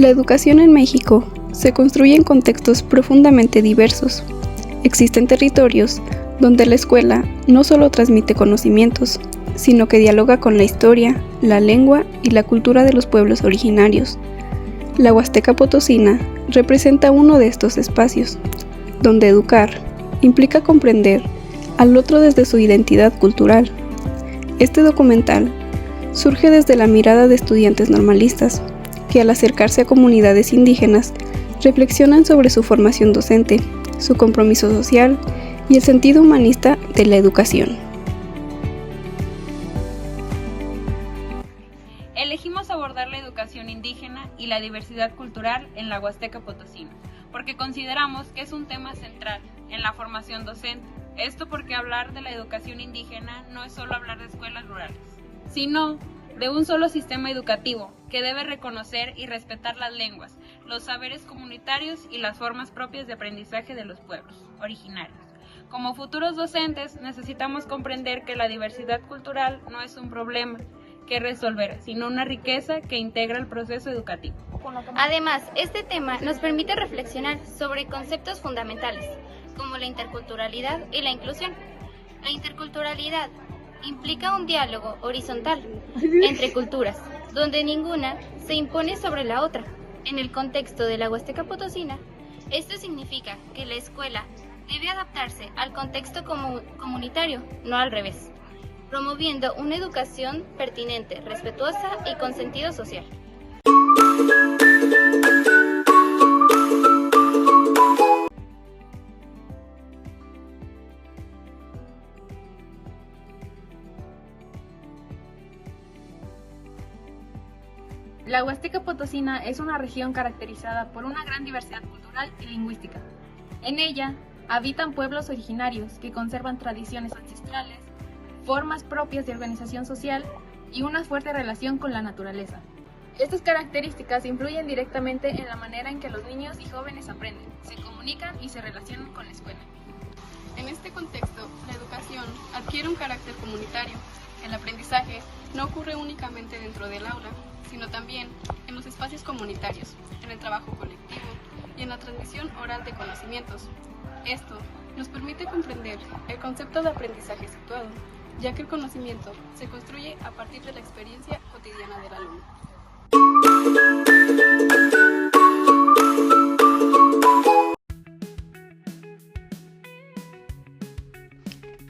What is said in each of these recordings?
La educación en México se construye en contextos profundamente diversos. Existen territorios donde la escuela no solo transmite conocimientos, sino que dialoga con la historia, la lengua y la cultura de los pueblos originarios. La Huasteca Potosina representa uno de estos espacios, donde educar implica comprender al otro desde su identidad cultural. Este documental surge desde la mirada de estudiantes normalistas, que al acercarse a comunidades indígenas reflexionan sobre su formación docente, su compromiso social y el sentido humanista de la educación. Elegimos abordar la educación indígena y la diversidad cultural en la Huasteca Potosina, porque consideramos que es un tema central en la formación docente. Esto porque hablar de la educación indígena no es solo hablar de escuelas rurales, sino de un solo sistema educativo que debe reconocer y respetar las lenguas, los saberes comunitarios y las formas propias de aprendizaje de los pueblos originarios. Como futuros docentes necesitamos comprender que la diversidad cultural no es un problema que resolver, sino una riqueza que integra el proceso educativo. Además, este tema nos permite reflexionar sobre conceptos fundamentales, como la interculturalidad y la inclusión. La interculturalidad implica un diálogo horizontal entre culturas, donde ninguna se impone sobre la otra. En el contexto de la Huasteca Potosina, esto significa que la escuela debe adaptarse al contexto comunitario, no al revés, promoviendo una educación pertinente, respetuosa y con sentido social. La Huasteca Potosina es una región caracterizada por una gran diversidad cultural y lingüística. En ella habitan pueblos originarios que conservan tradiciones ancestrales, formas propias de organización social y una fuerte relación con la naturaleza. Estas características influyen directamente en la manera en que los niños y jóvenes aprenden, se comunican y se relacionan con la escuela. En este contexto, la educación adquiere un carácter comunitario. El aprendizaje no ocurre únicamente dentro del aula, sino también en los espacios comunitarios, en el trabajo colectivo y en la transmisión oral de conocimientos. Esto nos permite comprender el concepto de aprendizaje situado, ya que el conocimiento se construye a partir de la experiencia cotidiana del alumno.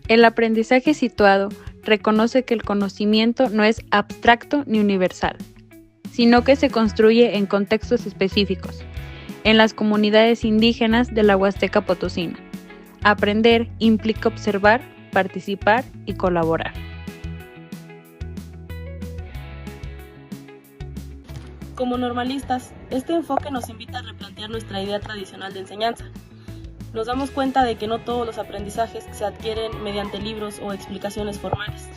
El aprendizaje situado reconoce que el conocimiento no es abstracto ni universal, sino que se construye en contextos específicos, en las comunidades indígenas de la Huasteca Potosina. Aprender implica observar, participar y colaborar. Como normalistas, este enfoque nos invita a replantear nuestra idea tradicional de enseñanza. Nos damos cuenta de que no todos los aprendizajes se adquieren mediante libros o explicaciones formales.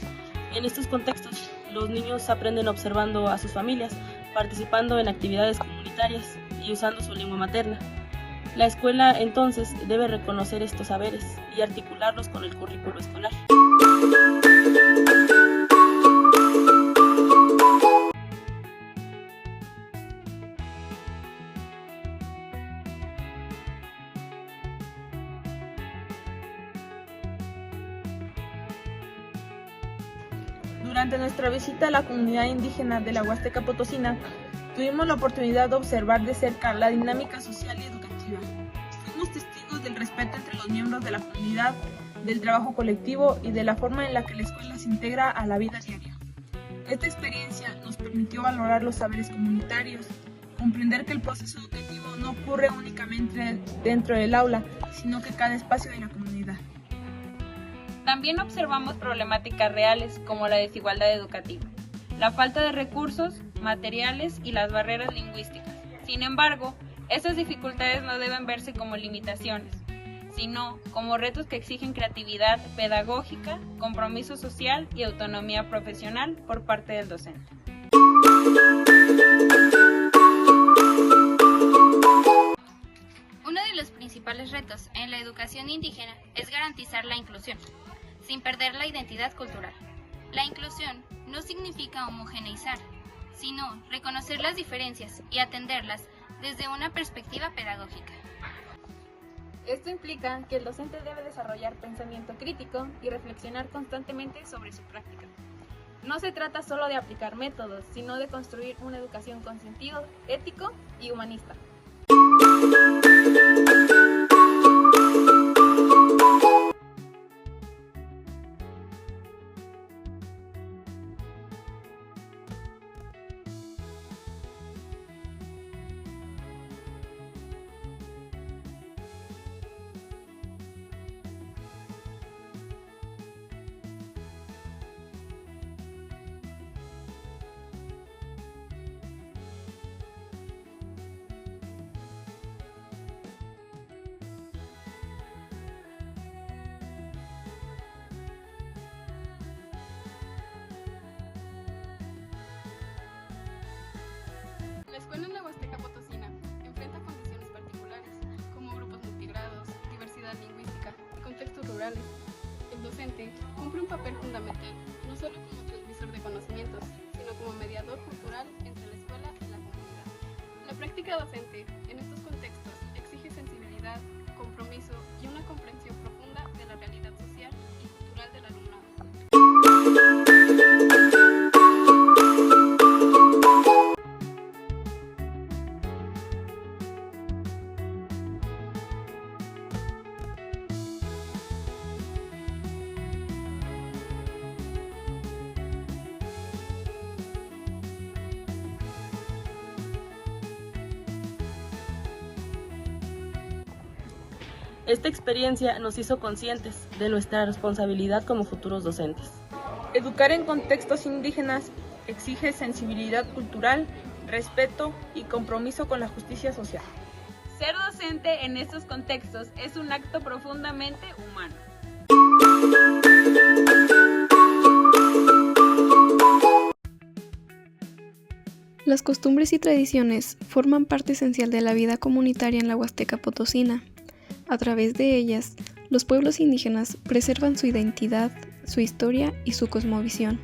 En estos contextos, los niños aprenden observando a sus familias, participando en actividades comunitarias y usando su lengua materna. La escuela, entonces, debe reconocer estos saberes y articularlos con el currículo escolar. Durante nuestra visita a la comunidad indígena de la Huasteca Potosina, tuvimos la oportunidad de observar de cerca la dinámica social y educativa. Fuimos testigos del respeto entre los miembros de la comunidad, del trabajo colectivo y de la forma en la que la escuela se integra a la vida diaria. Esta experiencia nos permitió valorar los saberes comunitarios, comprender que el proceso educativo no ocurre únicamente dentro del aula, sino que cada espacio de la comunidad. También observamos problemáticas reales como la desigualdad educativa, la falta de recursos, materiales y las barreras lingüísticas. Sin embargo, esas dificultades no deben verse como limitaciones, sino como retos que exigen creatividad pedagógica, compromiso social y autonomía profesional por parte del docente. Uno de los principales retos en la educación indígena es garantizar la inclusión, sin perder la identidad cultural. La inclusión no significa homogeneizar, sino reconocer las diferencias y atenderlas desde una perspectiva pedagógica. Esto implica que el docente debe desarrollar pensamiento crítico y reflexionar constantemente sobre su práctica. No se trata solo de aplicar métodos, sino de construir una educación con sentido ético y humanista. La escuela en la Huasteca Potosina enfrenta condiciones particulares, como grupos multigrados, diversidad lingüística y contextos rurales. El docente cumple un papel fundamental, no solo como transmisor de conocimientos, sino como mediador cultural entre la escuela y la comunidad. La práctica docente en estos contextos exige sensibilidad, compromiso y una comprensión profunda de la realidad social y cultural del alumnado. Esta experiencia nos hizo conscientes de nuestra responsabilidad como futuros docentes. Educar en contextos indígenas exige sensibilidad cultural, respeto y compromiso con la justicia social. Ser docente en estos contextos es un acto profundamente humano. Las costumbres y tradiciones forman parte esencial de la vida comunitaria en la Huasteca Potosina. A través de ellas, los pueblos indígenas preservan su identidad, su historia y su cosmovisión,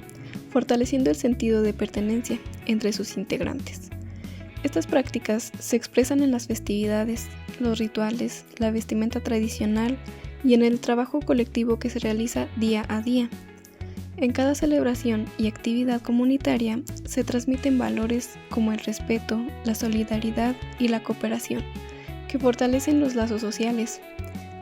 fortaleciendo el sentido de pertenencia entre sus integrantes. Estas prácticas se expresan en las festividades, los rituales, la vestimenta tradicional y en el trabajo colectivo que se realiza día a día. En cada celebración y actividad comunitaria se transmiten valores como el respeto, la solidaridad y la cooperación, que fortalecen los lazos sociales.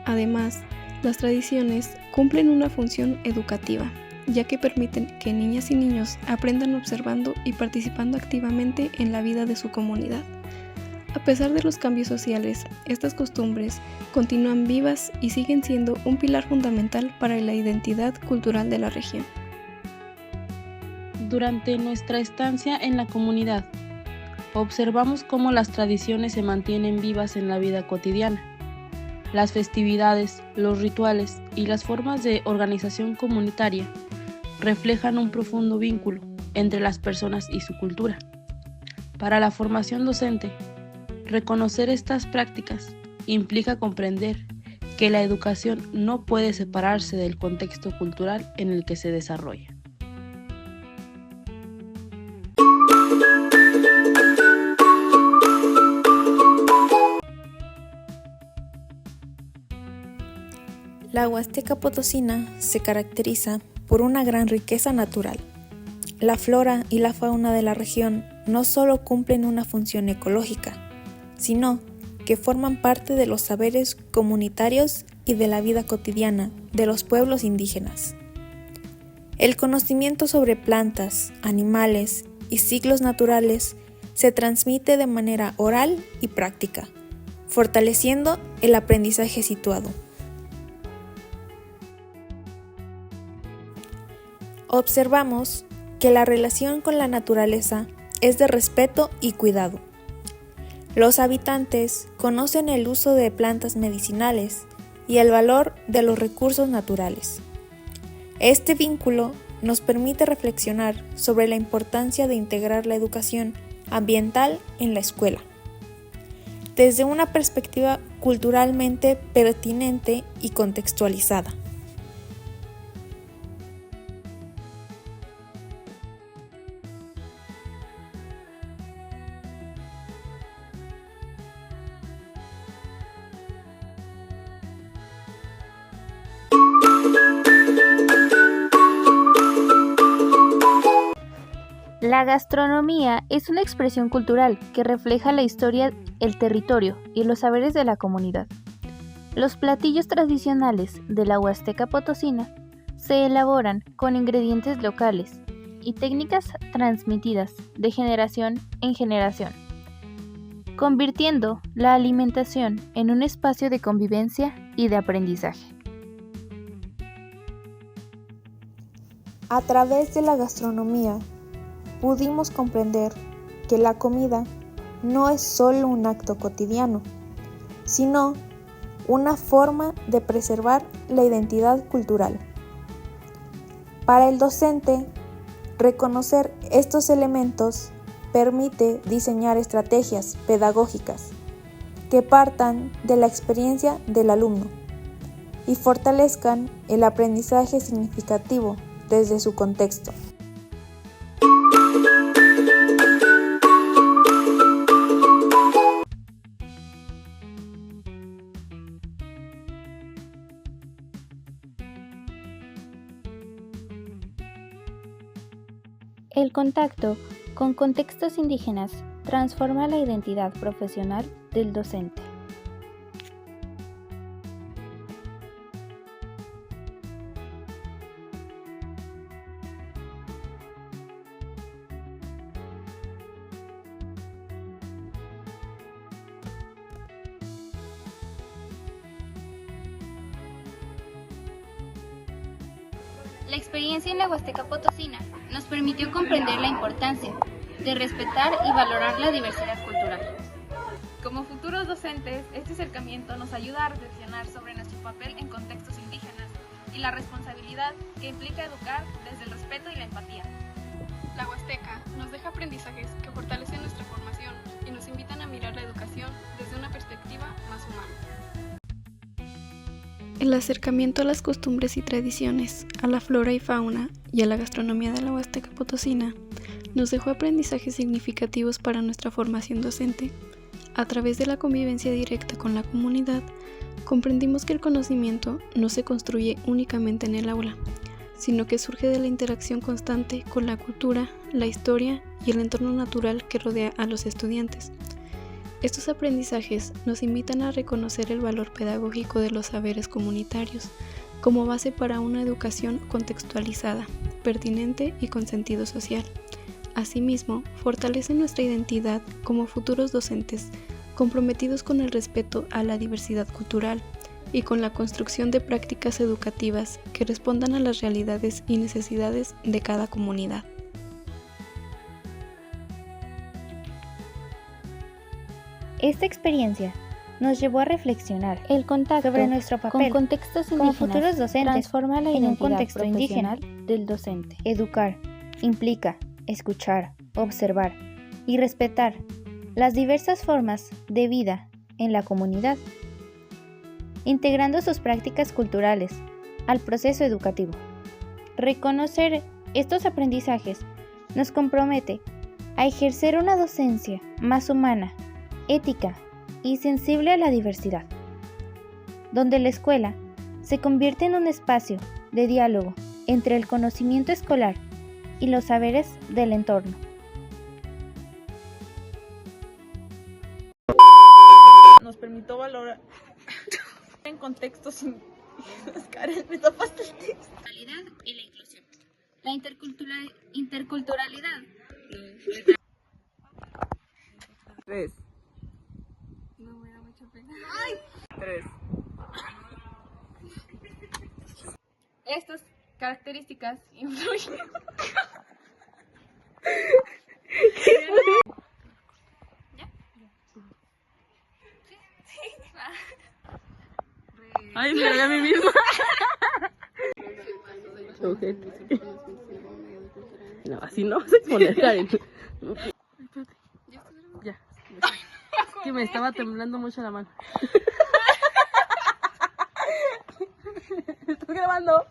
Además, las tradiciones cumplen una función educativa, ya que permiten que niñas y niños aprendan observando y participando activamente en la vida de su comunidad. A pesar de los cambios sociales, estas costumbres continúan vivas y siguen siendo un pilar fundamental para la identidad cultural de la región. Durante nuestra estancia en la comunidad, observamos cómo las tradiciones se mantienen vivas en la vida cotidiana. Las festividades, los rituales y las formas de organización comunitaria reflejan un profundo vínculo entre las personas y su cultura. Para la formación docente, reconocer estas prácticas implica comprender que la educación no puede separarse del contexto cultural en el que se desarrolla. La Huasteca Potosina se caracteriza por una gran riqueza natural. La flora y la fauna de la región no solo cumplen una función ecológica, sino que forman parte de los saberes comunitarios y de la vida cotidiana de los pueblos indígenas. El conocimiento sobre plantas, animales y ciclos naturales se transmite de manera oral y práctica, fortaleciendo el aprendizaje situado. Observamos que la relación con la naturaleza es de respeto y cuidado. Los habitantes conocen el uso de plantas medicinales y el valor de los recursos naturales. Este vínculo nos permite reflexionar sobre la importancia de integrar la educación ambiental en la escuela, desde una perspectiva culturalmente pertinente y contextualizada. La gastronomía es una expresión cultural que refleja la historia, el territorio y los saberes de la comunidad. Los platillos tradicionales de la Huasteca Potosina se elaboran con ingredientes locales y técnicas transmitidas de generación en generación, convirtiendo la alimentación en un espacio de convivencia y de aprendizaje. A través de la gastronomía, pudimos comprender que la comida no es solo un acto cotidiano, sino una forma de preservar la identidad cultural. Para el docente, reconocer estos elementos permite diseñar estrategias pedagógicas que partan de la experiencia del alumno y fortalezcan el aprendizaje significativo desde su contexto. El contacto con contextos indígenas transforma la identidad profesional del docente. La experiencia en la Huasteca Potosina nos permitió comprender la importancia de respetar y valorar la diversidad cultural. Como futuros docentes, este acercamiento nos ayuda a reflexionar sobre nuestro papel en contextos indígenas y la responsabilidad que implica educar desde el respeto y la empatía. La Huasteca nos deja aprendizajes que fortalecen nuestra formación y nos invitan a mirar la educación desde una perspectiva más humana. El acercamiento a las costumbres y tradiciones, a la flora y fauna y a la gastronomía de la Huasteca Potosina nos dejó aprendizajes significativos para nuestra formación docente. A través de la convivencia directa con la comunidad, comprendimos que el conocimiento no se construye únicamente en el aula, sino que surge de la interacción constante con la cultura, la historia y el entorno natural que rodea a los estudiantes. Estos aprendizajes nos invitan a reconocer el valor pedagógico de los saberes comunitarios como base para una educación contextualizada, pertinente y con sentido social. Asimismo, fortalecen nuestra identidad como futuros docentes comprometidos con el respeto a la diversidad cultural y con la construcción de prácticas educativas que respondan a las realidades y necesidades de cada comunidad. Esta experiencia nos llevó a reflexionar el contacto sobre nuestro papel con contextos indígenas como futuros docentes transforma la identidad en un contexto indígena del docente. Educar implica escuchar, observar y respetar las diversas formas de vida en la comunidad, integrando sus prácticas culturales al proceso educativo. Reconocer estos aprendizajes nos compromete a ejercer una docencia más humana, ética y sensible a la diversidad, donde la escuela se convierte en un espacio de diálogo entre el conocimiento escolar y los saberes del entorno. Nos permitió valorar en contextos indígenas. Karen, me tapaste el texto. Y la inclusión. La interculturalidad. 3. No me da mucha pena. 3. Estas características influyen. Ay, me reí a mí misma. No, así no vas a exponer, Karen. Ya. Es que me estaba temblando mucho la mano. ¿Estás grabando?